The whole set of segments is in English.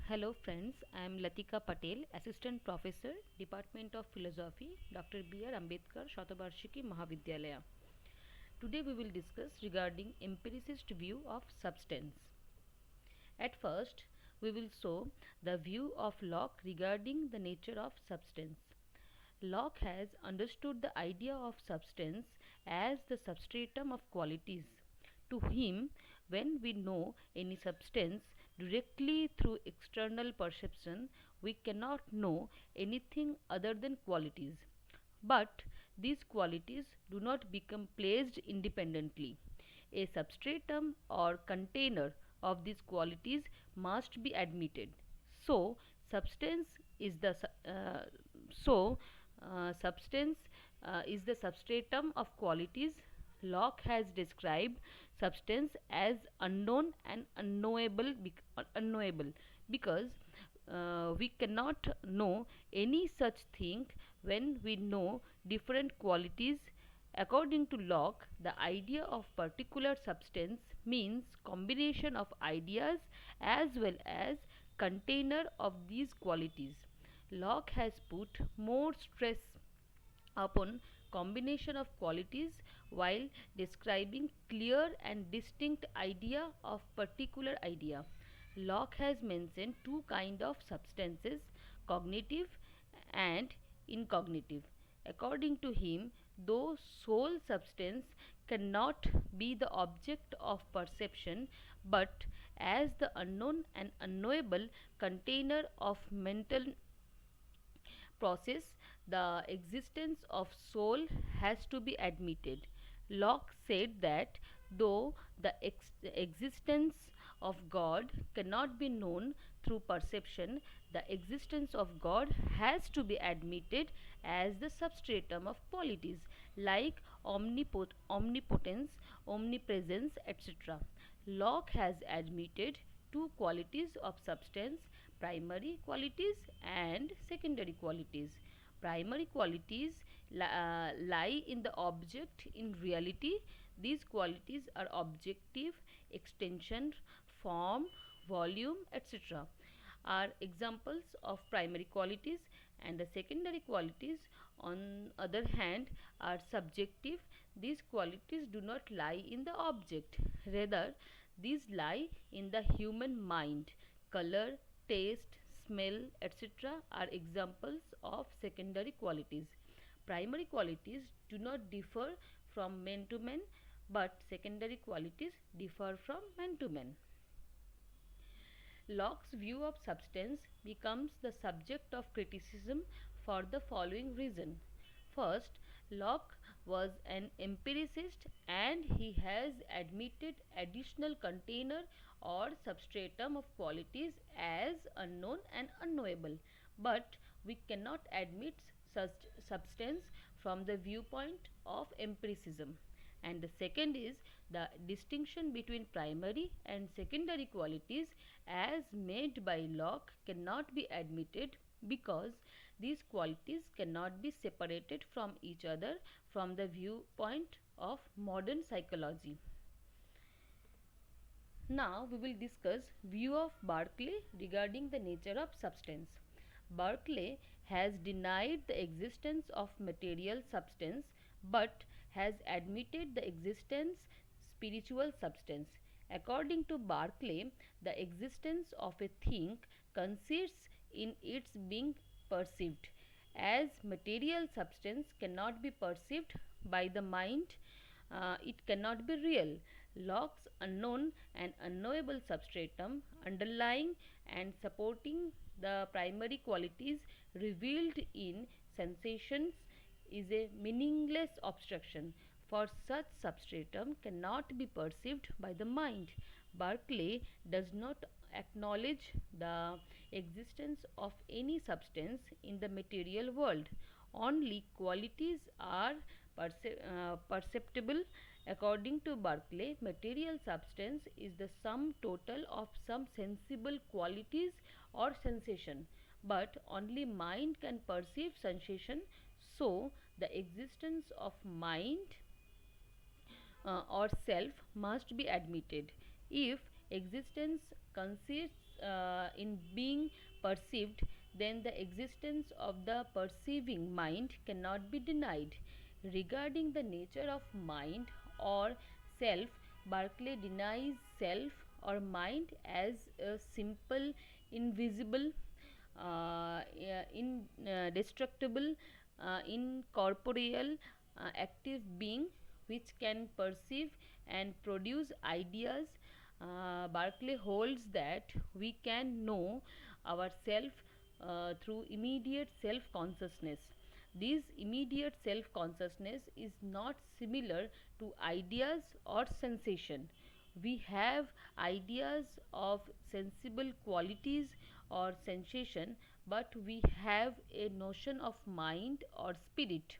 Hello friends, I am Latika Patel, Assistant Professor, Department of Philosophy, Dr. B.R. Ambedkar, Shatavarshiki Mahavidyalaya. Today we will discuss regarding empiricist view of substance. At first, we will show the view of Locke regarding the nature of substance. Locke has understood the idea of substance as the substratum of qualities. To him, when we know any substance directly through external perception, we cannot know anything other than qualities. But these qualities do not become placed independently. A substratum or container of these qualities must be admitted. So, substance is the so substance is the substratum of qualities. Locke has described substance as unknown and unknowable because we cannot know any such thing when we know different qualities. According to Locke, the idea of particular substance means combination of ideas as well as container of these qualities. Locke has put more stress upon combination of qualities while describing clear and distinct idea of particular idea. Locke has mentioned two kind of substances, cognitive and incognitive. According to him, though soul substance cannot be the object of perception, but as the unknown and unknowable container of mental process, the existence of soul has to be admitted. Locke said that though the existence of God cannot be known through perception, the existence of God has to be admitted as the substratum of qualities like omnipotence, omnipresence, etc. Locke has admitted two qualities of substance, primary qualities and secondary qualities. Primary qualities lie in the object in reality. These qualities are objective, extension, form, volume, etc. are examples of primary qualities, and the secondary qualities on other hand are subjective. These qualities do not lie in the object, rather these lie in the human mind. Color, taste, smell, etc. are examples of secondary qualities. Primary qualities do not differ from man to man, but secondary qualities differ from man to man. Locke's view of substance becomes the subject of criticism for the following reason. First, Locke was an empiricist and he has admitted additional container or substratum of qualities as unknown and unknowable. But we cannot admit such substance from the viewpoint of empiricism. And the second is the distinction between primary and secondary qualities as made by Locke cannot be admitted because these qualities cannot be separated from each other from the viewpoint of modern psychology. Now we will discuss view of Berkeley regarding the nature of substance. Berkeley has denied the existence of material substance but has admitted the existence spiritual substance. According to Berkeley, the existence of a thing consists in its being perceived. As material substance cannot be perceived by the mind, it cannot be real. Locke's unknown and unknowable substratum underlying and supporting the primary qualities revealed in sensations is a meaningless obstruction, for such substratum cannot be perceived by the mind. Berkeley does not acknowledge the existence of any substance in the material world. Only qualities are perceptible. According to Berkeley, material substance is the sum total of some sensible qualities or sensation, but only mind can perceive sensation. So, the existence of mind or self must be admitted. If existence consists in being perceived, then the existence of the perceiving mind cannot be denied. Regarding the nature of mind or self, Berkeley denies self or mind as a simple, invisible, indestructible, incorporeal, active being which can perceive and produce ideas. Berkeley holds that we can know ourself through immediate self consciousness. This immediate self consciousness is not similar to ideas or sensation. We have ideas of sensible qualities or sensation, but we have a notion of mind or spirit.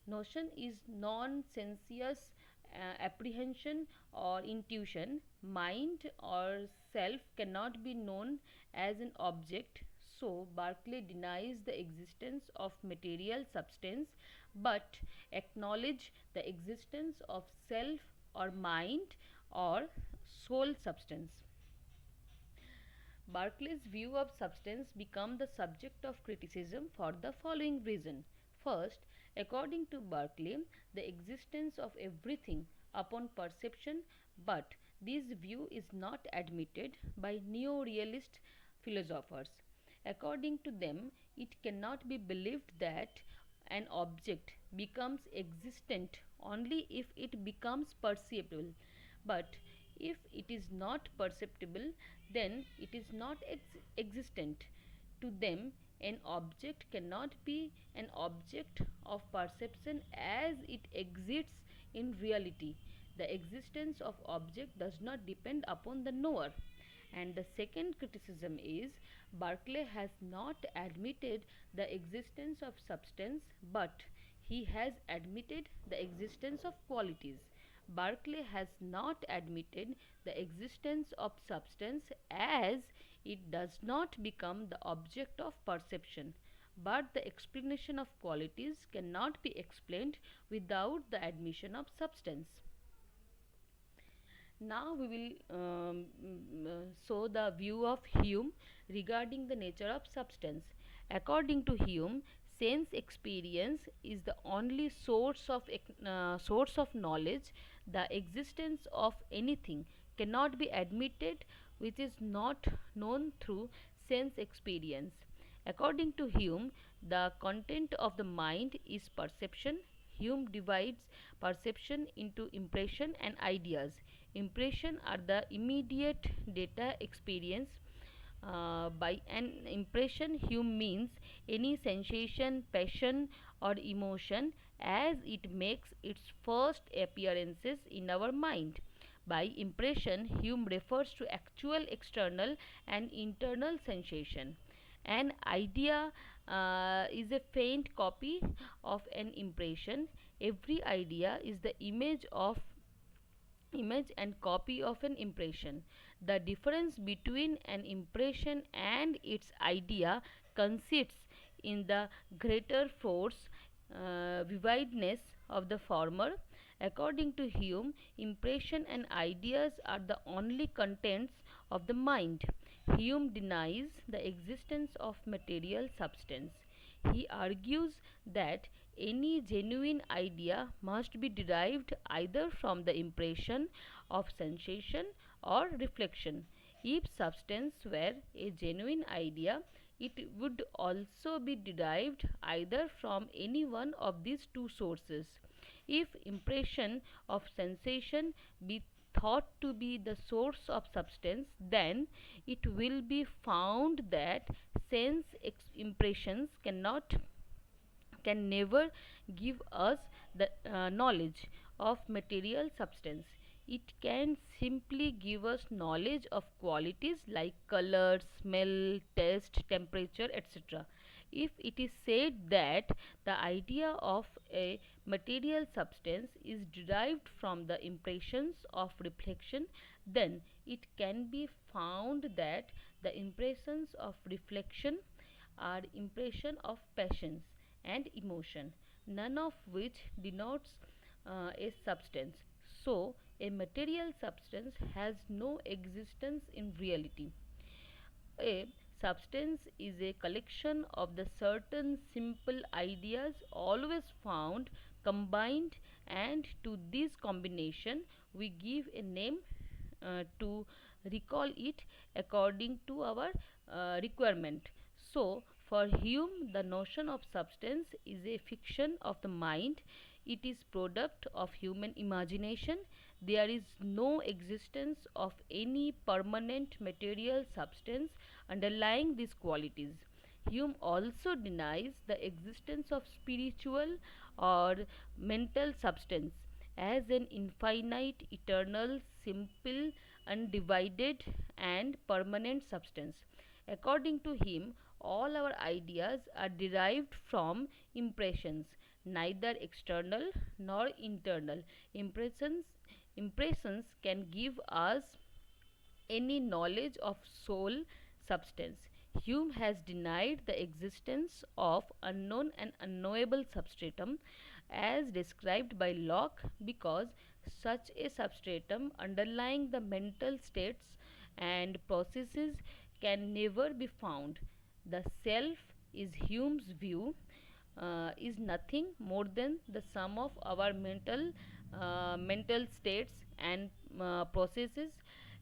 Notion is non-sensuous apprehension or intuition. Mind or self cannot be known as an object. So, Berkeley denies the existence of material substance but acknowledge the existence of self or mind or soul substance. Berkeley's view of substance become the subject of criticism for the following reason. First, according to Berkeley, the existence of everything upon perception, but this view is not admitted by neo-realist philosophers. According to them, it cannot be believed that an object becomes existent only if it becomes perceivable, but if it is not perceptible, then it is not existent. To them, an object cannot be an object of perception as it exists in reality. The existence of object does not depend upon the knower. And the second criticism is Berkeley has not admitted the existence of substance, but he has admitted the existence of qualities. Berkeley has not admitted the existence of substance as it does not become the object of perception. But the explanation of qualities cannot be explained without the admission of substance. Now we will show the view of Hume regarding the nature of substance. According to Hume, sense experience is the only source of knowledge. The existence of anything cannot be admitted which is not known through sense experience. According to Hume, the content of the mind is perception. Hume divides perception into impression and ideas. Impression are the immediate data experience. By an impression, Hume means any sensation, passion, or emotion as it makes its first appearances in our mind. By impression, Hume refers to actual external and internal sensation. An idea is a faint copy of an impression. Every idea is the image and copy of an impression. The difference between an impression and its idea consists in the greater force, vividness of the former. According to Hume, impression and ideas are the only contents of the mind. Hume denies the existence of material substance. He argues that any genuine idea must be derived either from the impression of sensation or reflection. If substance were a genuine idea, it would also be derived either from any one of these two sources. If impression of sensation be thought to be the source of substance, then it will be found that impressions can never give us the knowledge of material substance. It can simply give us knowledge of qualities like color, smell, taste, temperature, etc. If it is said that the idea of a material substance is derived from the impressions of reflection, then it can be found that the impressions of reflection are impression of passions and emotion, none of which denotes a substance. So, A material substance has no existence in reality. A substance is a collection of the certain simple ideas always found combined, and to this combination we give a name to recall it according to our requirement. So, for Hume, the notion of substance is a fiction of the mind. It is product of human imagination. There is no existence of any permanent material substance underlying these qualities. Hume also denies the existence of spiritual or mental substance as an infinite, eternal, simple, undivided, and permanent substance. According to him, all our ideas are derived from impressions, neither external nor internal. Impressions can give us any knowledge of soul substance. Hume has denied the existence of unknown and unknowable substratum as described by Locke, because such a substratum underlying the mental states and processes can never be found. The self, is Hume's view, is nothing more than the sum of our mental states and processes.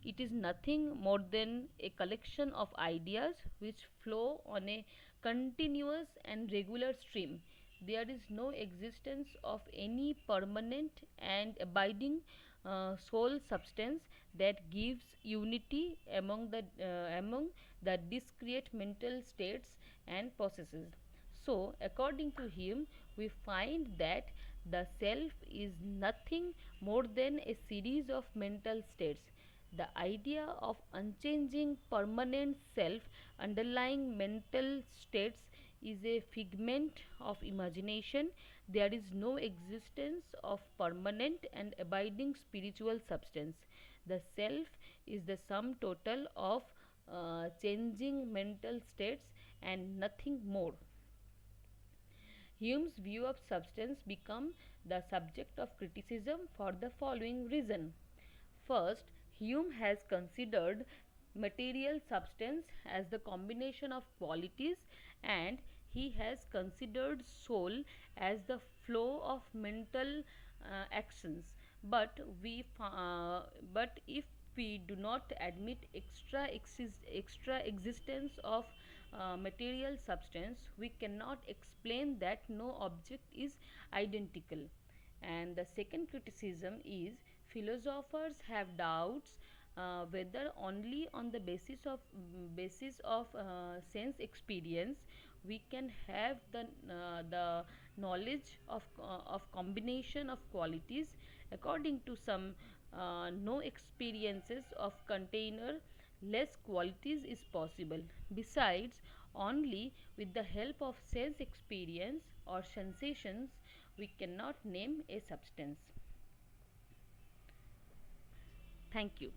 It is nothing more than a collection of ideas which flow on a continuous and regular stream. There is no existence of any permanent and abiding soul substance that gives unity among the discrete mental states and processes. So, according to him, we find that the self is nothing more than a series of mental states. The idea of unchanging permanent self underlying mental states is a figment of imagination. There is no existence of permanent and abiding spiritual substance. The self is the sum total of changing mental states and nothing more. Hume's view of substance become the subject of criticism for the following reason. First, Hume has considered material substance as the combination of qualities, and he has considered soul as the flow of mental actions. But if we do not admit extra existence of material substance, we cannot explain that no object is identical. And the second criticism is philosophers have doubts whether only on the basis of sense experience we can have the knowledge of combination of qualities. According to some, no experiences of container less qualities is possible. Besides, only with the help of sense experience or sensations we cannot name a substance. Thank you.